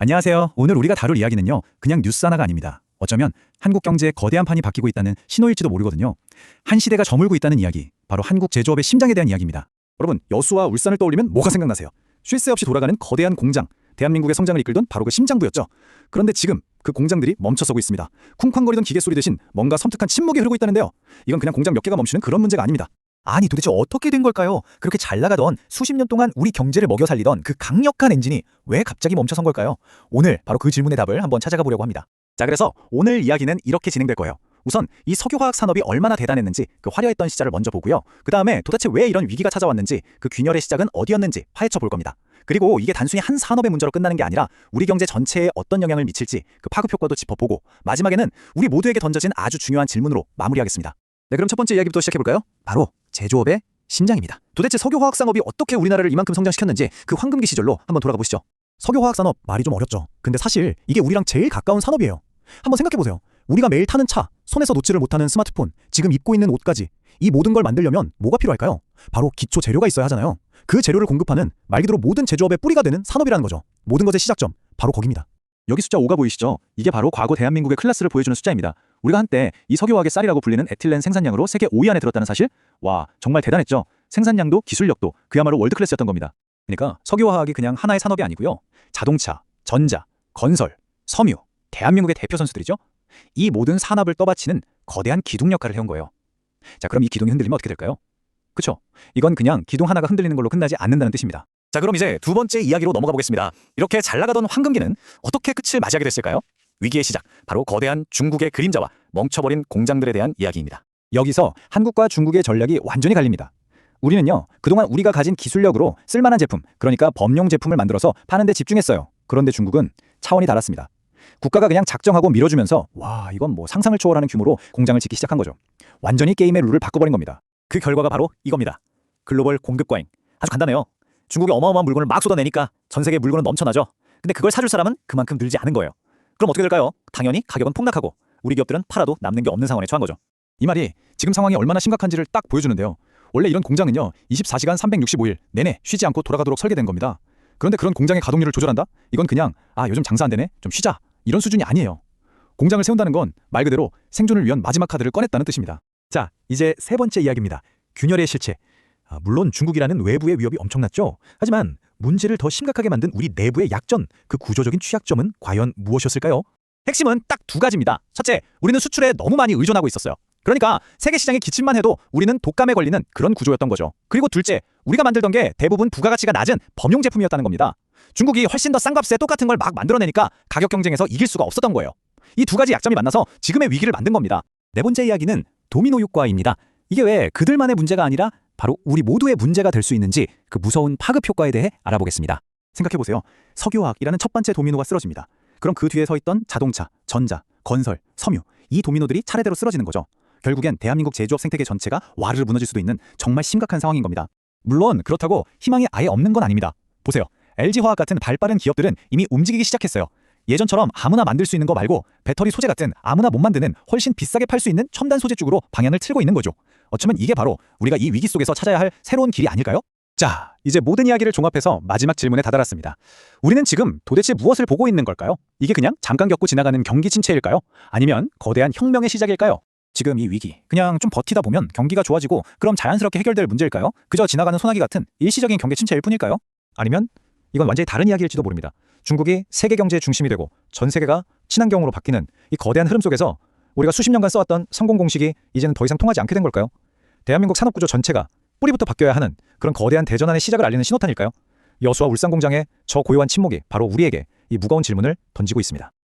안녕하세요. 오늘 우리가 다룰 이야기는요, 그냥 뉴스 하나가 아닙니다. 어쩌면 한국 경제의 거대한 판이 바뀌고 있다는 신호일지도 모르거든요. 한 시대가 저물고 있다는 이야기, 바로 한국 제조업의 심장에 대한 이야기입니다. 여러분, 여수와 울산을 떠올리면 뭐가 생각나세요? 쉴 새 없이 돌아가는 거대한 공장, 대한민국의 성장을 이끌던 바로 그 심장부였죠. 그런데 지금 그 공장들이 멈춰서고 있습니다. 쿵쾅거리던 기계 소리 대신 뭔가 섬뜩한 침묵이 흐르고 있다는데요. 이건 그냥 공장 몇 개가 멈추는 그런 문제가 아닙니다. 아니 도대체 어떻게 된 걸까요? 그렇게 잘 나가던 수십 년 동안 우리 경제를 먹여 살리던 그 강력한 엔진이 왜 갑자기 멈춰선 걸까요? 오늘 바로 그 질문의 답을 한번 찾아가 보려고 합니다. 자, 그래서 오늘 이야기는 이렇게 진행될 거예요. 우선 이 석유화학 산업이 얼마나 대단했는지 그 화려했던 시절을 먼저 보고요. 그 다음에 도대체 왜 이런 위기가 찾아왔는지, 그 균열의 시작은 어디였는지 파헤쳐 볼 겁니다. 그리고 이게 단순히 한 산업의 문제로 끝나는 게 아니라 우리 경제 전체에 어떤 영향을 미칠지 그 파급 효과도 짚어보고, 마지막에는 우리 모두에게 던져진 아주 중요한 질문으로 마무리하겠습니다. 네, 그럼 첫 번째 이야기부터 시작해볼까요? 바로 제조업의 심장입니다. 도대체 석유화학 산업이 어떻게 우리나라를 이만큼 성장시켰는지 그 황금기 시절로 한번 돌아가 보시죠. 석유화학 산업 말이 좀 어렵죠. 근데 사실 이게 우리랑 제일 가까운 산업이에요. 한번 생각해보세요. 우리가 매일 타는 차, 손에서 놓지를 못하는 스마트폰, 지금 입고 있는 옷까지, 이 모든 걸 만들려면 뭐가 필요할까요? 바로 기초 재료가 있어야 하잖아요. 그 재료를 공급하는 말 그대로 모든 제조업의 뿌리가 되는 산업이라는 거죠. 모든 것의 시작점, 바로 거기입니다. 여기 숫자 5가 보이시죠? 이게 바로 과거 대한민국의 클래스를 보여주는 숫자입니다. 우리가 한때 이 석유화학의 쌀이라고 불리는 에틸렌 생산량으로 세계 5위 안에 들었다는 사실? 와, 정말 대단했죠? 생산량도 기술력도 그야말로 월드클래스였던 겁니다. 그러니까 석유화학이 그냥 하나의 산업이 아니고요. 자동차, 전자, 건설, 섬유, 대한민국의 대표 선수들이죠. 이 모든 산업을 떠받치는 거대한 기둥 역할을 해온 거예요. 자, 그럼 이 기둥이 흔들리면 어떻게 될까요? 그쵸? 이건 그냥 기둥 하나가 흔들리는 걸로 끝나지 않는다는 뜻입니다. 자, 그럼 이제 두 번째 이야기로 넘어가 보겠습니다. 이렇게 잘 나가던 황금기는 어떻게 끝을 맞이하게 됐을까요? 위기의 시작, 바로 거대한 중국의 그림자와 멈춰버린 공장들에 대한 이야기입니다. 여기서 한국과 중국의 전략이 완전히 갈립니다. 우리는요, 그동안 우리가 가진 기술력으로 쓸만한 제품, 그러니까 범용 제품을 만들어서 파는 데 집중했어요. 그런데 중국은 차원이 달랐습니다. 국가가 그냥 작정하고 밀어주면서 와, 이건 뭐 상상을 초월하는 규모로 공장을 짓기 시작한 거죠. 완전히 게임의 룰을 바꿔버린 겁니다. 그 결과가 바로 이겁니다. 글로벌 공급 과잉. 아주 간단해요. 중국이 어마어마한 물건을 막 쏟아내니까 전 세계 물건은 넘쳐나죠. 근데 그걸 사줄 사람은 그만큼 늘지 않은 거예요. 그럼 어떻게 될까요? 당연히 가격은 폭락하고 우리 기업들은 팔아도 남는 게 없는 상황에 처한 거죠. 이 말이 지금 상황이 얼마나 심각한지를 딱 보여주는데요. 원래 이런 공장은요, 24시간 365일 내내 쉬지 않고 돌아가도록 설계된 겁니다. 그런데 그런 공장의 가동률을 조절한다? 이건 그냥 요즘 장사 안 되네? 좀 쉬자. 이런 수준이 아니에요. 공장을 세운다는 건 말 그대로 생존을 위한 마지막 카드를 꺼냈다는 뜻입니다. 자, 이제 세 번째 이야기입니다. 균열의 실체. 물론 중국이라는 외부의 위협이 엄청났죠. 하지만 문제를 더 심각하게 만든 우리 내부의 약점, 그 구조적인 취약점은 과연 무엇이었을까요? 핵심은 딱 두 가지입니다. 첫째, 우리는 수출에 너무 많이 의존하고 있었어요. 그러니까 세계 시장에 기침만 해도 우리는 독감에 걸리는 그런 구조였던 거죠. 그리고 둘째, 우리가 만들던 게 대부분 부가가치가 낮은 범용 제품이었다는 겁니다. 중국이 훨씬 더 싼 값에 똑같은 걸 막 만들어내니까 가격 경쟁에서 이길 수가 없었던 거예요. 이 두 가지 약점이 만나서 지금의 위기를 만든 겁니다. 네 번째 이야기는 도미노 효과입니다. 이게 왜 그들만의 문제가 아니라 바로 우리 모두의 문제가 될 수 있는지 그 무서운 파급 효과에 대해 알아보겠습니다. 생각해보세요. 석유화학이라는 첫 번째 도미노가 쓰러집니다. 그럼 그 뒤에 서 있던 자동차, 전자, 건설, 섬유, 이 도미노들이 차례대로 쓰러지는 거죠. 결국엔 대한민국 제조업 생태계 전체가 와르르 무너질 수도 있는 정말 심각한 상황인 겁니다. 물론 그렇다고 희망이 아예 없는 건 아닙니다. 보세요. LG화학 같은 발빠른 기업들은 이미 움직이기 시작했어요. 예전처럼 아무나 만들 수 있는 거 말고 배터리 소재 같은 아무나 못 만드는 훨씬 비싸게 팔 수 있는 첨단 소재 쪽으로 방향을 틀고 있는 거죠. 어쩌면 이게 바로 우리가 이 위기 속에서 찾아야 할 새로운 길이 아닐까요? 자, 이제 모든 이야기를 종합해서 마지막 질문에 다다랐습니다. 우리는 지금 도대체 무엇을 보고 있는 걸까요? 이게 그냥 잠깐 겪고 지나가는 경기 침체일까요? 아니면 거대한 혁명의 시작일까요? 지금 이 위기, 그냥 좀 버티다 보면 경기가 좋아지고 그럼 자연스럽게 해결될 문제일까요? 그저 지나가는 소나기 같은 일시적인 경기 침체일 뿐일까요? 아니면 이건 완전히 다른 이야기일지도 모릅니다. 중국이 세계 경제의 중심이 되고 전 세계가 친환경으로 바뀌는 이 거대한 흐름 속에서 우리가 수십 년간 써왔던 성공 공식이 이제는 더 이상 통하지 않게 된 걸까요? 대한민국 산업구조 전체가 뿌리부터 바뀌어야 하는 그런 거대한 대전환의 시작을 알리는 신호탄일까요? 여수와 울산 공장의 저 고요한 침묵이 바로 우리에게 이 무거운 질문을 던지고 있습니다.